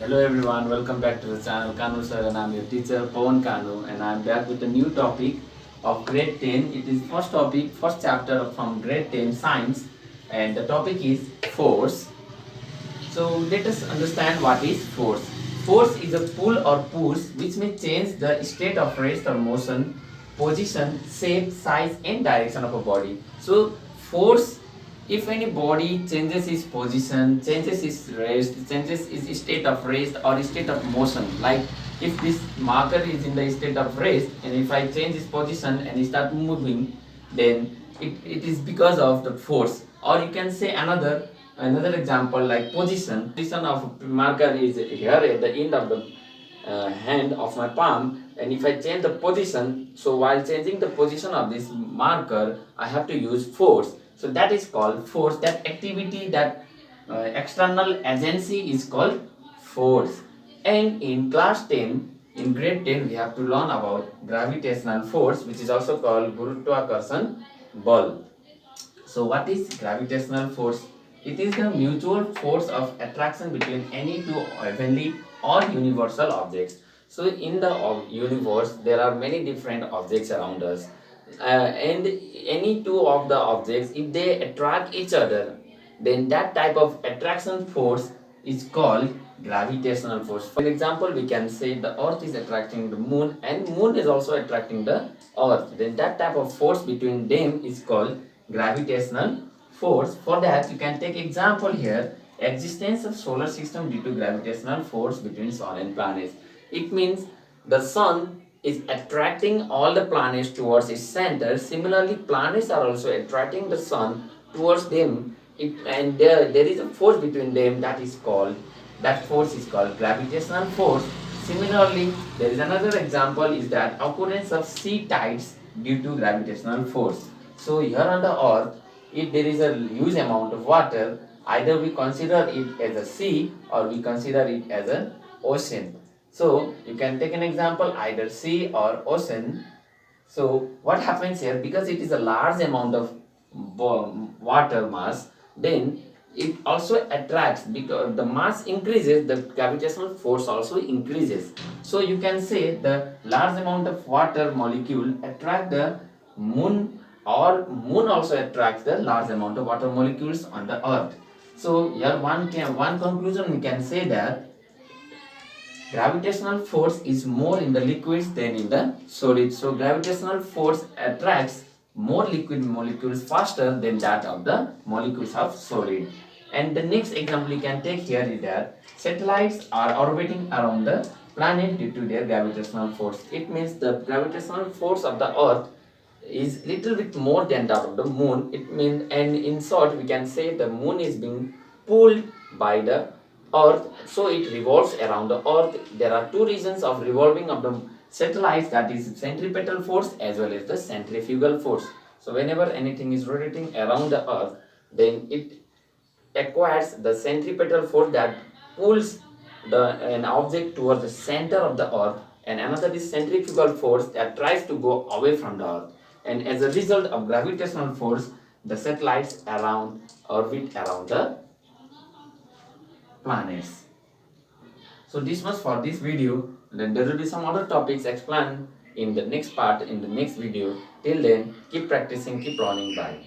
Hello everyone, welcome back to the channel Kanu sir, and I'm your teacher Pawan Kanu, and I'm back with a new topic of grade 10. It is first topic, first chapter from grade 10 science, and the topic is force. So let us understand what is force. Force is a pull or push which may change the state of rest or motion, position, shape, size and direction of a body. So force, if any body changes its position, changes its rest, changes its state of rest or state of motion, like if this marker is in the state of rest and if I change its position and start moving, then it is because of the force. Or you can say another example, like position of marker is here at the end of the hand of my palm, and if I change the position, so while changing the position of this marker I have to use force. So that is called force. That activity, that external agency is called force. And in class 10, in grade 10, we have to learn about gravitational force, which is also called Gurutvakarsan ball. So what is gravitational force? It is the mutual force of attraction between any two heavenly or universal objects. So in the universe, there are many different objects around us. And any two of the objects, if they attract each other, then that type of attraction force is called gravitational force. For example, we can say the earth is attracting the moon and moon is also attracting the earth. Then that type of force between them is called gravitational force. For that, you can take example here, existence of solar system due to gravitational force between sun and planets. It means the sun is attracting all the planets towards its center. Similarly, planets are also attracting the sun towards them. And there is a force between them, that force is called gravitational force. Similarly, there is another example, is that occurrence of sea tides due to gravitational force. So here on the earth, if there is a huge amount of water, either we consider it as a sea or we consider it as an ocean. So you can take an example, either sea or ocean. So what happens here, because it is a large amount of water mass, then it also attracts. Because the mass increases, the gravitational force also increases. So you can say the large amount of water molecule attract the moon, or moon also attracts the large amount of water molecules on the earth. So here one conclusion we can say that gravitational force is more in the liquids than in the solids. So gravitational force attracts more liquid molecules faster than that of the molecules of solid. And the next example you can take here is that satellites are orbiting around the planet due to their gravitational force. It means the gravitational force of the earth is little bit more than that of the moon. It means, and in short we can say the moon is being pulled by the earth, so it revolves around the earth. There are two reasons of revolving of the satellites, that is centripetal force as well as the centrifugal force. So whenever anything is rotating around the earth, then it acquires the centripetal force that pulls an object towards the center of the earth, and another is centrifugal force that tries to go away from the earth. And as a result of gravitational force, the satellites orbit around the planets. So this was for this video. Then there will be some other topics explained in the next part, in the next video. Till then, keep practicing, keep learning. Bye.